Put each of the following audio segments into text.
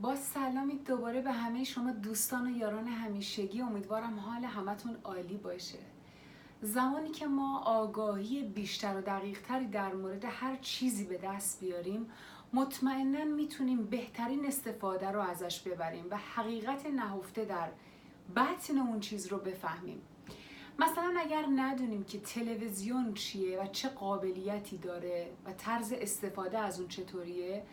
با سلامی دوباره به همه شما دوستان و یاران همیشگی. امیدوارم حال همتون عالی باشه. زمانی که ما آگاهی بیشتر و دقیقتری در مورد هر چیزی به دست بیاریم، مطمئناً میتونیم بهترین استفاده رو ازش ببریم و حقیقت نهفته در بطن اون چیز رو بفهمیم. مثلا اگر ندونیم که تلویزیون چیه و چه قابلیتی داره و طرز استفاده از اون چطوریه،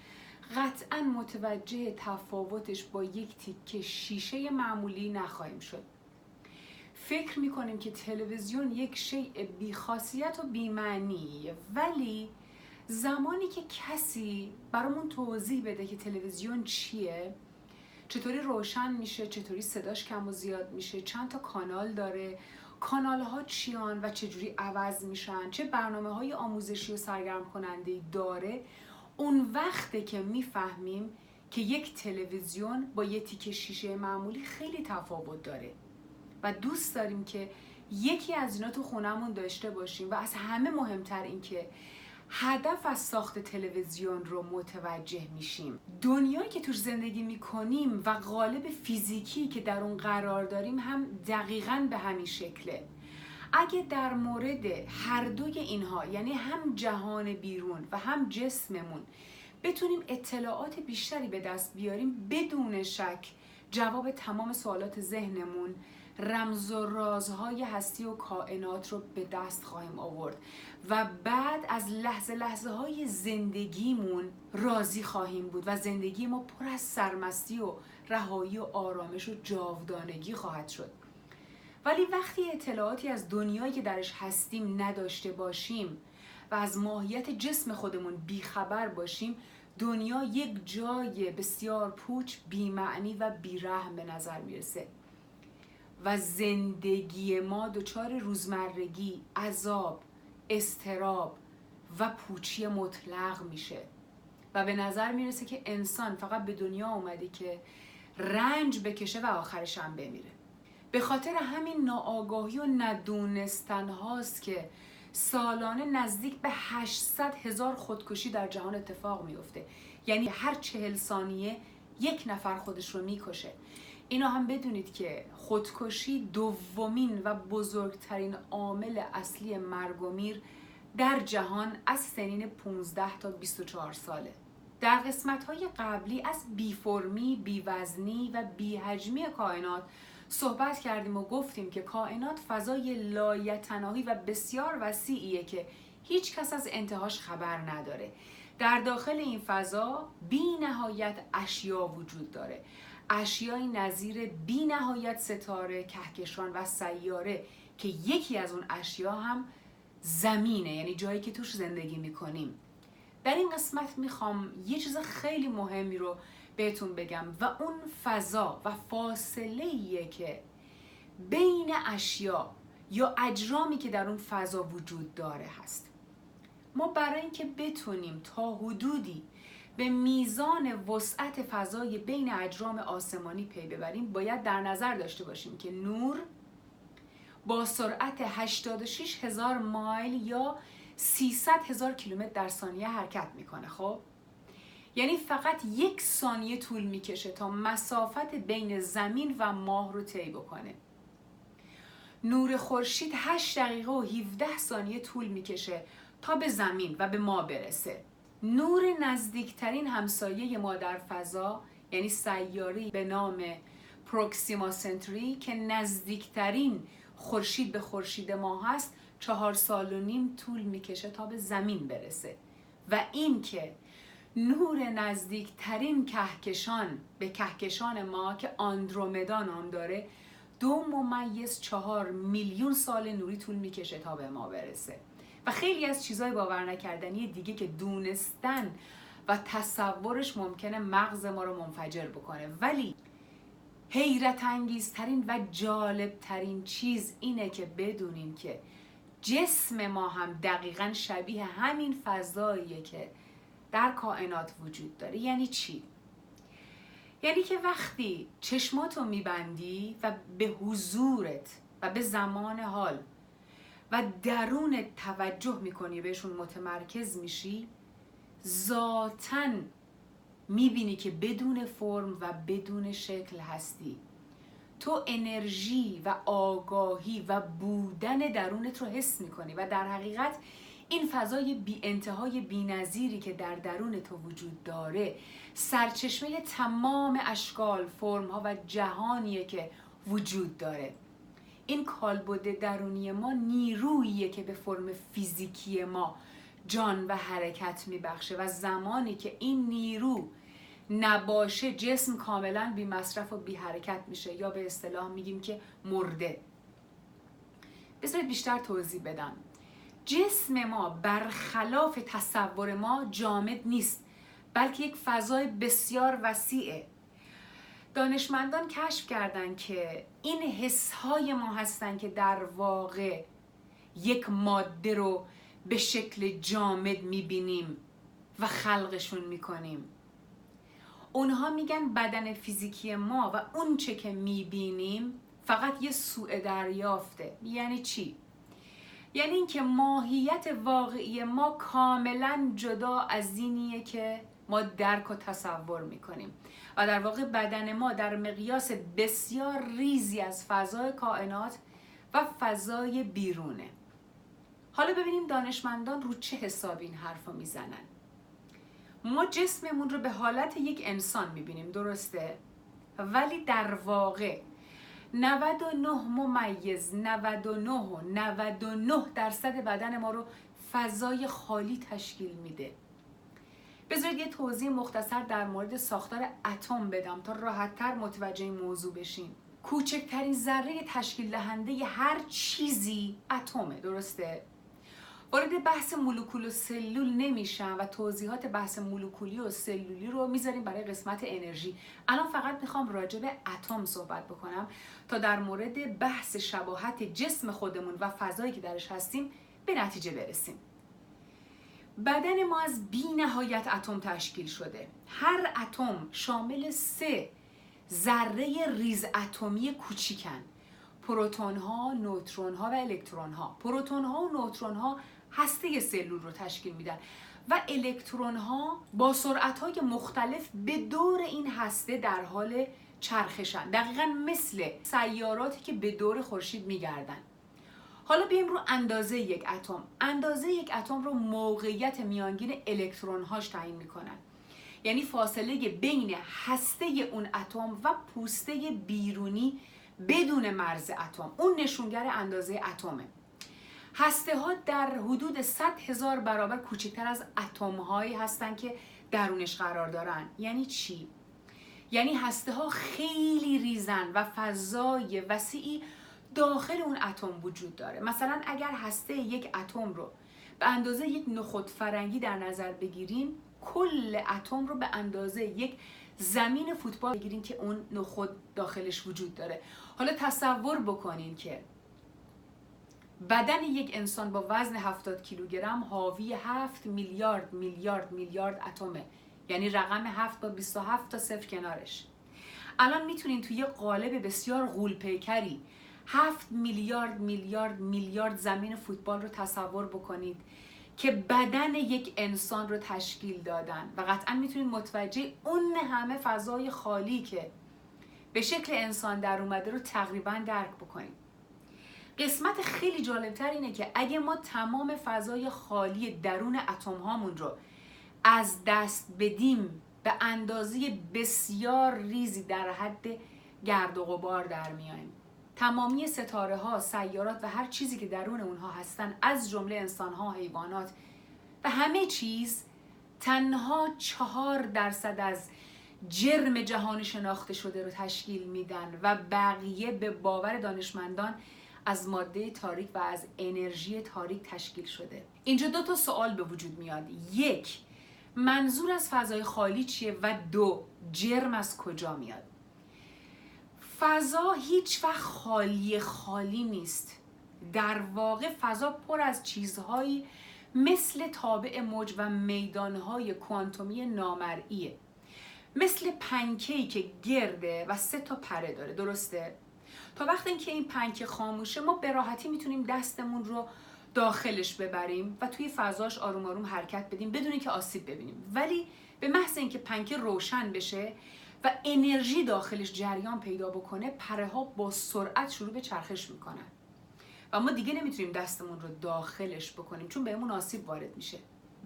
قطعاً متوجه تفاوتش با یک تیکه شیشه معمولی نخواهیم شد. فکر میکنیم که تلویزیون یک شیء بیخاصیت و بی‌معنیه، ولی زمانی که کسی برامون توضیح بده که تلویزیون چیه، چطوری روشن میشه، چطوری صداش کم و زیاد میشه، چند تا کانال داره، کانال ها چیان و چجوری عوض میشن، چه برنامه های آموزشی و سرگرم کننده داره، اون وقته که میفهمیم که یک تلویزیون با یک تیکه شیشه معمولی خیلی تفاوت داره و دوست داریم که یکی از اینا تو خونمون داشته باشیم. و از همه مهمتر این که هدف از ساخت تلویزیون رو متوجه میشیم. دنیایی که توش زندگی میکنیم و قالب فیزیکی که در اون قرار داریم هم دقیقاً به همین شکله. اگه در مورد هر دوی اینها، یعنی هم جهان بیرون و هم جسممون، بتونیم اطلاعات بیشتری به دست بیاریم، بدون شک جواب تمام سوالات ذهنمون، رمز و رازهای هستی و کائنات رو به دست خواهیم آورد و بعد از لحظه های زندگیمون راضی خواهیم بود و زندگی ما پر از سرمستی و رهایی و آرامش و جاودانگی خواهد شد. ولی وقتی اطلاعاتی از دنیایی که درش هستیم نداشته باشیم و از ماهیت جسم خودمون بیخبر باشیم، دنیا یک جای بسیار پوچ، بی‌معنی و بی‌رحم به نظر میرسه و زندگی ما دچار روزمرگی، عذاب، اضطراب و پوچی مطلق میشه و به نظر میرسه که انسان فقط به دنیا اومده که رنج بکشه و آخرش هم بمیره. به خاطر همین ناآگاهی و ندونستن هاست که سالانه نزدیک به 800,000 خودکشی در جهان اتفاق میفته. یعنی هر 40 ثانیه یک نفر خودش رو میکشه. اینا هم بدونید که خودکشی دومین و بزرگترین عامل اصلی مرگ و میر در جهان از سنین 15 تا 24 ساله. در قسمت‌های قبلی از بی‌فرمی، بی‌وزنی و بی‌حجمی کائنات صحبت کردیم و گفتیم که کائنات فضای لایتناهی و بسیار وسیعیه که هیچ کس از انتهاش خبر نداره. در داخل این فضا بی نهایت اشیا وجود داره. اشیایی نظیر بی نهایت ستاره، کهکشان و سیاره که یکی از اون اشیا هم زمینه، یعنی جایی که توش زندگی میکنیم. در این قسمت میخوام یه چیز خیلی مهمی رو بهتون بگم و اون فضا و فاصله‌ایه که بین اشیا یا اجرامی که در اون فضا وجود داره هست. ما برای اینکه بتونیم تا حدودی به میزان وسعت فضای بین اجرام آسمانی پی ببریم، باید در نظر داشته باشیم که نور با سرعت 86,000 مایل یا 300,000 کیلومتر در ثانیه حرکت میکنه. خب یعنی فقط 1 ثانیه طول میکشه تا مسافت بین زمین و ماه رو طی بکنه. نور خورشید 8 دقیقه و 17 ثانیه طول میکشه تا به زمین و به ما برسه. نور نزدیکترین همسایه ما در فضا، یعنی سیاره‌ای به نام پروکسیما سنتوری که نزدیکترین خورشید به خورشید ما هست، 4 سال و نیم طول میکشه تا به زمین برسه. و این که نور نزدیکترین کهکشان به کهکشان ما که آندرومدا نام داره 2.4 میلیون سال نوری طول میکشه تا به ما برسه. و خیلی از چیزهای باور نکردنی دیگه که دونستن و تصورش ممکنه مغز ما رو منفجر بکنه، ولی حیرت انگیزترین و جالبترین چیز اینه که بدونیم که جسم ما هم دقیقاً شبیه همین فضاییه که در کائنات وجود داره. یعنی چی؟ یعنی که وقتی چشماتو میبندی و به حضورت و به زمان حال و درون توجه میکنی، بهشون متمرکز میشی، ذاتاً میبینی که بدون فرم و بدون شکل هستی. تو انرژی و آگاهی و بودن درونت رو حس میکنی و در حقیقت این فضای بی انتهای بی نظیری که در درون تو وجود داره سرچشمه تمام اشکال، فرم‌ها و جهانیه که وجود داره. این کالبد درونی ما نیروییه که به فرم فیزیکی ما جان و حرکت میبخشه و زمانی که این نیرو نباشه جسم کاملا بی مصرف و بی حرکت میشه یا به اصطلاح میگیم که مرده. بذارید بیشتر توضیح بدم. جسم ما برخلاف تصور ما جامد نیست، بلکه یک فضای بسیار وسیعه. دانشمندان کشف کردن که این حسهای ما هستن که در واقع یک ماده رو به شکل جامد میبینیم و خلقشون میکنیم. اونها میگن بدن فیزیکی ما و اون چه که میبینیم فقط یه سوء دریافته. یعنی چی؟ یعنی اینکه ماهیت واقعی ما کاملا جدا از اینیه که ما درک و تصور میکنیم و در واقع بدن ما در مقیاس بسیار ریزی از فضای کائنات و فضای بیرونه. حالا ببینیم دانشمندان رو چه حساب این حرف رو میزنن. ما جسممون رو به حالت یک انسان میبینیم، درسته؟ ولی در واقع 99.99% بدن ما رو فضای خالی تشکیل میده. بذارید یه توضیح مختصر در مورد ساختار اتم بدم تا راحت‌تر متوجه این موضوع بشین. کوچکترین ذره تشکیل دهنده هر چیزی اتمه، درسته؟ وارد بحث مولکول و سلول نمیشم و توضیحات بحث مولکولی و سلولی رو میذاریم برای قسمت انرژی. الان فقط میخوام راجع به اتم صحبت بکنم تا در مورد بحث شباهت جسم خودمون و فضایی که درش هستیم به نتیجه برسیم. بدن ما از بی نهایت اتم تشکیل شده. هر اتم شامل 3 ذره ریز اتمی کوچیکن: پروتون ها، نوترون ها و الکترون ها. پروتون ها و نوترون ها هسته سلول رو تشکیل میدن و الکترون ها با سرعت های مختلف به دور این هسته در حال چرخشن، دقیقاً مثل سیاراتی که به دور خورشید میگردن. حالا بیایم رو اندازه یک اتم. اندازه یک اتم رو موقعیت میانگین الکترون هاش تعیین میکنن. یعنی فاصله بین هسته اون اتم و پوسته بیرونی بدون مرز اتم، اون نشونگر اندازه اتمه. هسته ها در حدود 100,000 برابر کوچکتر از اتم هایی هستن که درونش قرار دارن. یعنی چی؟ یعنی هسته ها خیلی ریزن و فضای وسیعی داخل اون اتم وجود داره. مثلا اگر هسته یک اتم رو به اندازه یک نخود فرنگی در نظر بگیرین، کل اتم رو به اندازه یک زمین فوتبال بگیرین که اون نخود داخلش وجود داره. حالا تصور بکنین که بدن یک انسان با وزن 70 کیلوگرم حاوی 7 میلیارد میلیارد میلیارد اتمه. یعنی رقم 7 با 27 تا صفر کنارش. الان میتونین توی قالب بسیار غول‌پیکری 7 میلیارد میلیارد میلیارد زمین فوتبال رو تصور بکنید که بدن یک انسان رو تشکیل دادن و قطعا میتونید متوجه اون همه فضای خالی که به شکل انسان در اومده رو تقریبا درک بکنید. قسمت خیلی جالبتر اینه که اگه ما تمام فضای خالی درون اتم هامون رو از دست بدیم، به اندازه بسیار ریزی در حد گرد و غبار در میایم. تمامی ستاره ها، سیارات و هر چیزی که درون اونها هستن، از جمله انسان ها، حیوانات و همه چیز، تنها 4% از جرم جهان شناخته شده رو تشکیل میدن و بقیه به باور دانشمندان از ماده تاریک و از انرژی تاریک تشکیل شده. اینجا 2 سوال به وجود میاد. 1. منظور از فضای خالی چیه؟ و 2. جرم از کجا میاد؟ فضا هیچ وقت خالی نیست. در واقع فضا پر از چیزهایی مثل تابع موج و میدانهای کوانتومی نامرئیه. مثل پنکه‌ای که گرده و 3 پره داره، درسته؟ تا وقتی که این پنکه خاموشه ما به راحتی میتونیم دستمون رو داخلش ببریم و توی فضاش آروم آروم حرکت بدیم بدون اینکه آسیب ببینیم. ولی به محض اینکه پنکه روشن بشه و انرژی داخلش جریان پیدا بکنه، پره ها با سرعت شروع به چرخش میکنن و ما دیگه نمیتونیم دستمون رو داخلش بکنیم چون بهمون آسیب وارد میشه.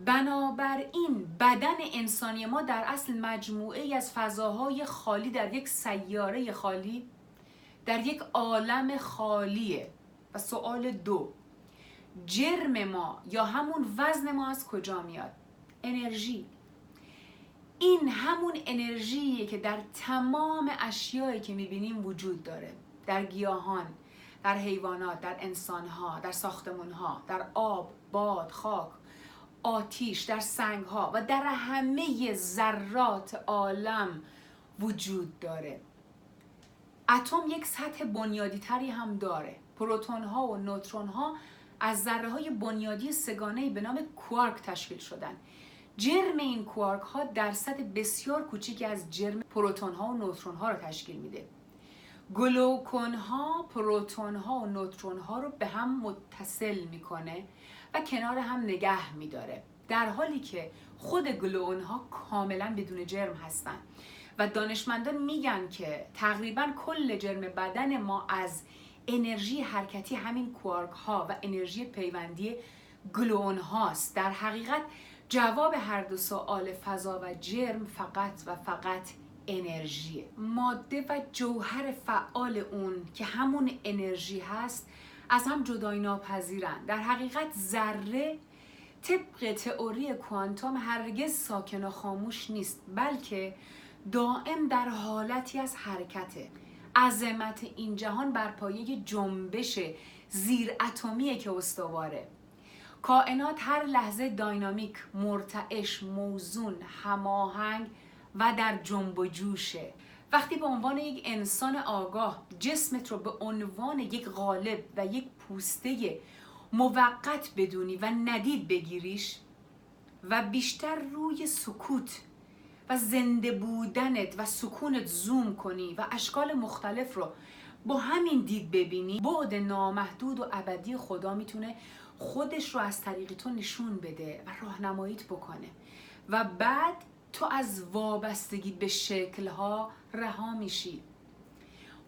بنابراین بدن انسانی ما در اصل مجموعه ای از فضاهای خالی در یک سیاره خالی، در یک عالم خالیه. و سوال 2، جرم ما یا همون وزن ما از کجا میاد؟ انرژی. این همون انرژیه که در تمام اشیایی که میبینیم وجود داره، در گیاهان، در حیوانات، در انسانها، در ساختمانها، در آب، باد، خاک، آتیش، در سنگها و در همه ذرات عالم وجود داره. اتم یک سطح بنیادی تری هم داره. پروتون ها و نوترون ها از ذره های بنیادی سه‌گانه‌ای به نام کوارک تشکیل شدن. جرم این کوارک ها درصد بسیار کوچیکی از جرم پروتون ها و نوترون ها رو تشکیل میده. گلوکون ها پروتون ها و نوترون ها رو به هم متصل میکنه و کنار هم نگه میداره، در حالی که خود گلوئون ها کاملا بدون جرم هستن و دانشمندان میگن که تقریبا کل جرم بدن ما از انرژی حرکتی همین کوارک ها و انرژی پیوندی گلوئون هاست. در حقیقت جواب هر دو سوال فضا و جرم فقط و فقط انرژیه. ماده و جوهر فعال اون که همون انرژی هست از هم جدایی ناپذیرن. در حقیقت ذره طبق تئوری کوانتوم هرگز ساکن و خاموش نیست، بلکه دائم در حالتی از حرکته. عظمت این جهان بر پایه جنبش زیر اتمیه که استواره. کائنات هر لحظه داینامیک، مرتعش، موزون، هماهنگ و در جنب و جوشه. وقتی به عنوان یک انسان آگاه جسمت رو به عنوان یک قالب و یک پوسته موقت بدونی و ندید بگیریش و بیشتر روی سکوت و زنده بودنت و سکونت زوم کنی و اشکال مختلف رو با همین دید ببینی، بعد نامحدود و ابدی خدا میتونه خودش رو از طریق تو نشون بده و راهنماییت بکنه و بعد تو از وابستگی به شکل‌ها رها میشی.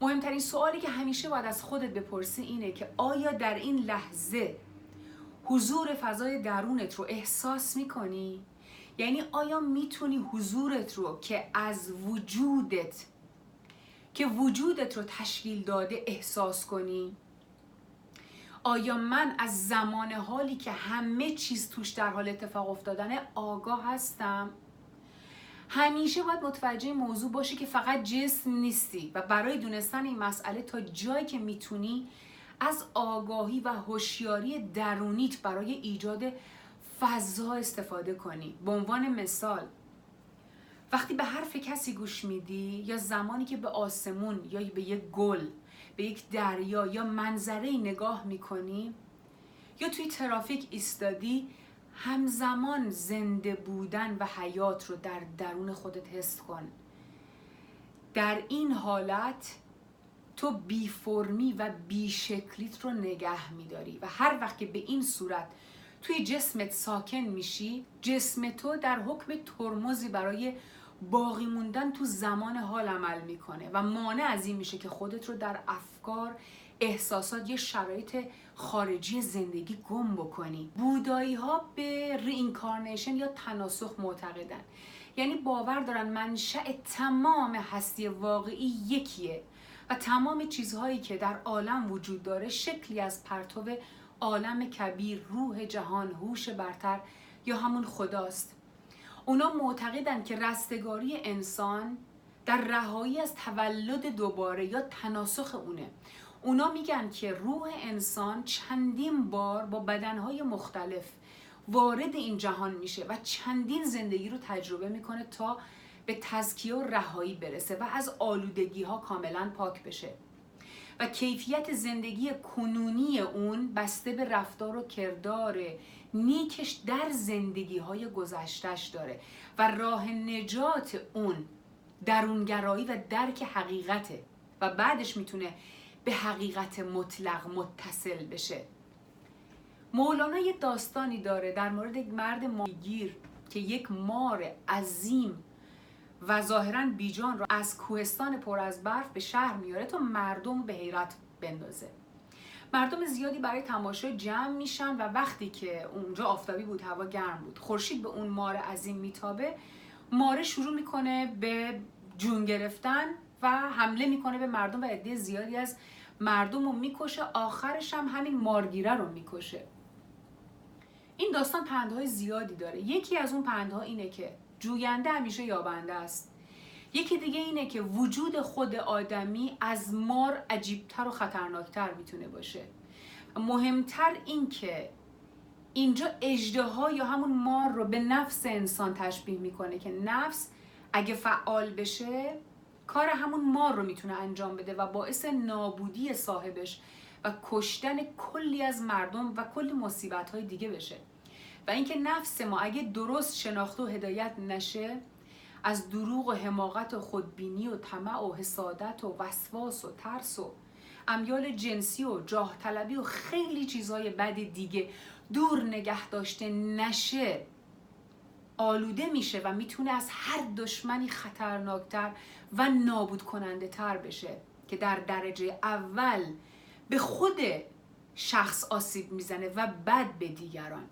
مهمترین سوالی که همیشه باید از خودت بپرسی اینه که آیا در این لحظه حضور فضای درونت رو احساس میکنی؟ یعنی آیا میتونی حضورت رو که از وجودت رو تشکیل داده احساس کنی؟ آیا من از زمان حالی که همه چیز توش در حال اتفاق افتادنه آگاه هستم؟ همیشه باید متوجه موضوع باشی که فقط جسم نیستی و برای دونستن این مسئله تا جایی که میتونی از آگاهی و هوشیاری درونیت برای ایجاد فضا استفاده کنی. به عنوان مثال، وقتی به حرف کسی گوش میدی یا زمانی که به آسمون یا به یک گل، به یک دریا یا منظره‌ای نگاه میکنی یا توی ترافیک ایستادی، همزمان زنده بودن و حیات رو در درون خودت حس کن. در این حالت تو بی فرمی و بی شکلیت رو نگه میداری و هر وقت که به این صورت توی جسمت ساکن میشی، جسم تو در حکم ترمزی برای باقی موندن تو زمان حال عمل میکنه و مانع از این میشه که خودت رو در افکار، احساسات یا شرایط خارجی زندگی گم بکنی. بودایی ها به رینکارنیشن یا تناسخ معتقدن، یعنی باور دارن منشأ تمام هستی واقعی یکیه و تمام چیزهایی که در عالم وجود داره شکلی از پرتو عالم کبیر، روح جهان، هوش برتر یا همون خداست. اونا معتقدن که رستگاری انسان در رهایی از تولد دوباره یا تناسخ اونه. اونا میگن که روح انسان چندین بار با بدنهای مختلف وارد این جهان میشه و چندین زندگی رو تجربه میکنه تا به تزکیه و رهایی برسه و از آلودگی ها کاملا پاک بشه و کیفیت زندگی کنونی اون بسته به رفتار و کردار نیکش در زندگی های گذشتهش داره و راه نجات اون درونگرایی و درک حقیقته و بعدش میتونه به حقیقت مطلق متصل بشه. مولانا یه داستانی داره در مورد یک مرد ماهیگیر که یک مار عظیم و ظاهراً بیجان رو از کوهستان پر از برف به شهر میاره تا مردم به حیرت بندازه. مردم زیادی برای تماشا جمع میشن و وقتی که اونجا آفتابی بود، هوا گرم بود، خورشید به اون مار عظیم میتابه، ماره شروع میکنه به جون گرفتن و حمله میکنه به مردم و عده زیادی از مردم رو میکشه. آخرش هم همین مارگیره رو میکشه. این داستان پندهای زیادی داره. یکی از اون پندها اینه که جوینده همیشه یابنده است. یکی دیگه اینه که وجود خود آدمی از مار عجیبتر و خطرناکتر میتونه باشه. مهمتر این که اینجا اژدها یا همون مار رو به نفس انسان تشبیه میکنه که نفس اگه فعال بشه کار همون مار رو میتونه انجام بده و باعث نابودی صاحبش و کشتن کلی از مردم و کلی مصیبت‌های دیگه بشه. و اینکه نفس ما اگه درست شناخته و هدایت نشه، از دروغ و حماقت و خودبینی و طمع و حسادت و وسواس و ترس و امیال جنسی و جاه طلبی و خیلی چیزهای بد دیگه دور نگه داشته نشه، آلوده میشه و میتونه از هر دشمنی خطرناکتر و نابود کننده تر بشه که در درجه اول به خود شخص آسیب میزنه و بعد به دیگران.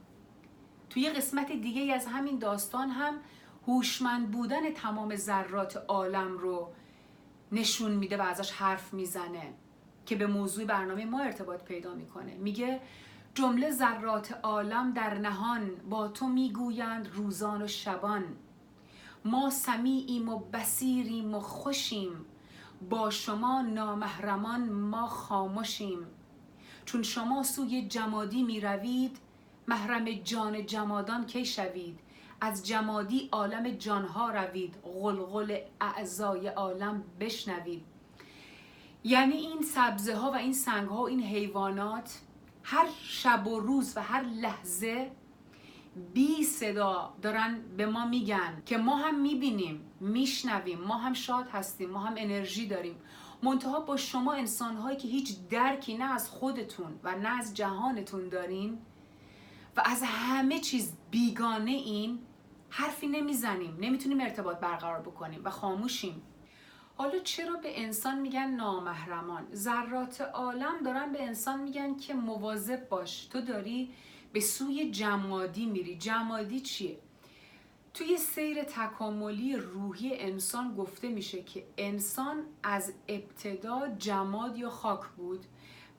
توی قسمت دیگه از همین داستان هم هوشمند بودن تمام ذرات عالم رو نشون میده و ازش حرف میزنه که به موضوع برنامه ما ارتباط پیدا میکنه. میگه جمله ذرات عالم در نهان با تو میگویند روزان و شبان، ما سمیعیم و بصیریم و خوشیم، با شما نامحرمان ما خاموشیم. چون شما سوی جمادی میروید، محرم جان جمادان کی شوید؟ از جمادی عالم جانها روید، غلغل اعضای عالم بشنوید. یعنی این سبزه ها و این سنگ ها و این حیوانات هر شب و روز و هر لحظه بی صدا دارن به ما میگن که ما هم میبینیم، میشنویم، ما هم شاد هستیم، ما هم انرژی داریم. منتها با شما انسان هایی که هیچ درکی نه از خودتون و نه از جهانتون دارین و از همه چیز بیگانه این، حرفی نمیزنیم، نمیتونیم ارتباط برقرار بکنیم و خاموشیم. حالا چرا به انسان میگن نامحرمان؟ ذرات عالم دارن به انسان میگن که مواظب باش، تو داری به سوی جمادی میری. جمادی چیه؟ توی سیر تکاملی روحی انسان گفته میشه که انسان از ابتدا جماد یا خاک بود،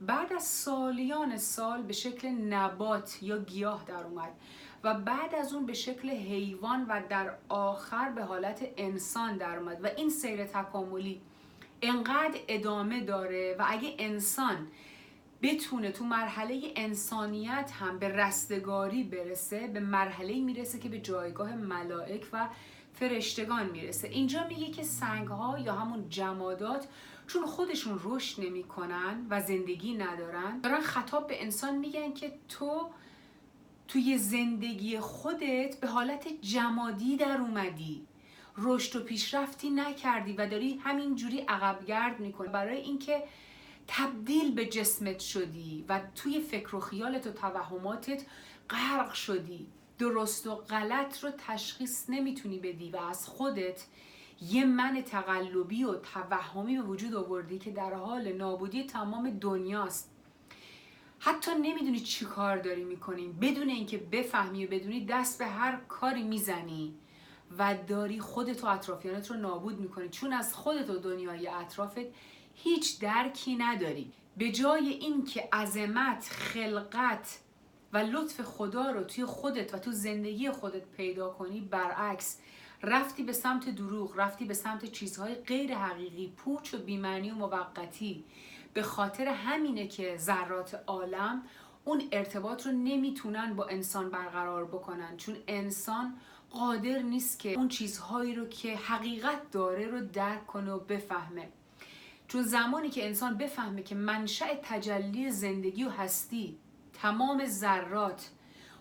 بعد از سالیان سال به شکل نبات یا گیاه در اومد و بعد از اون به شکل حیوان و در آخر به حالت انسان در اومد و این سیر تکاملی انقدر ادامه داره و اگه انسان بتونه تو مرحله انسانیت هم به رستگاری برسه، به مرحله میرسه که به جایگاه ملائک و فرشتگان میرسه. اینجا میگه که سنگ ها یا همون جمادات چون خودشون رشد نمی کنن و زندگی ندارن، دارن خطاب به انسان میگن که تو توی زندگی خودت به حالت جمادی در اومدی، رشد و پیشرفتی نکردی و داری همینجوری عقب گرد میکنی. برای اینکه تبدیل به جسمت شدی و توی فکر و خیالت و توهماتت غرق شدی، درست و غلط رو تشخیص نمیتونی بدی و از خودت یه من تقلبی و توهمی به وجود آوردی که در حال نابودی تمام دنیاست. حتی نمیدونی چی کار داری میکنی، بدون اینکه بفهمی و بدونی دست به هر کاری میزنی و داری خودت و اطرافیانت رو نابود میکنی، چون از خودت و دنیای اطرافت هیچ درکی نداری. به جای این که عظمت، خلقت و لطف خدا رو توی خودت و تو زندگی خودت پیدا کنی، برعکس رفتی به سمت دروغ، رفتی به سمت چیزهای غیر حقیقی، پوچ و بی‌معنی و موقتی. به خاطر همینه که ذرات عالم اون ارتباط رو نمیتونن با انسان برقرار بکنن، چون انسان قادر نیست که اون چیزهایی رو که حقیقت داره رو درک کنه و بفهمه. چون زمانی که انسان بفهمه که منشأ تجلی زندگی و هستی تمام ذرات،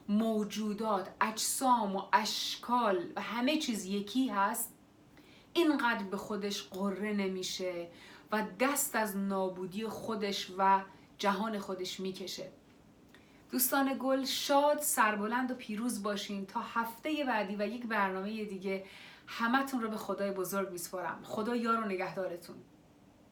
موجودات، اجسام و اشکال و همه چیز یکی هست، اینقدر به خودش قره نمیشه و دست از نابودی خودش و جهان خودش میکشه. دوستان گل شاد، سربلند و پیروز باشین تا هفته بعدی و یک برنامه دیگه. همتون رو به خدای بزرگ میسپارم. خدا یار و نگهدارتون.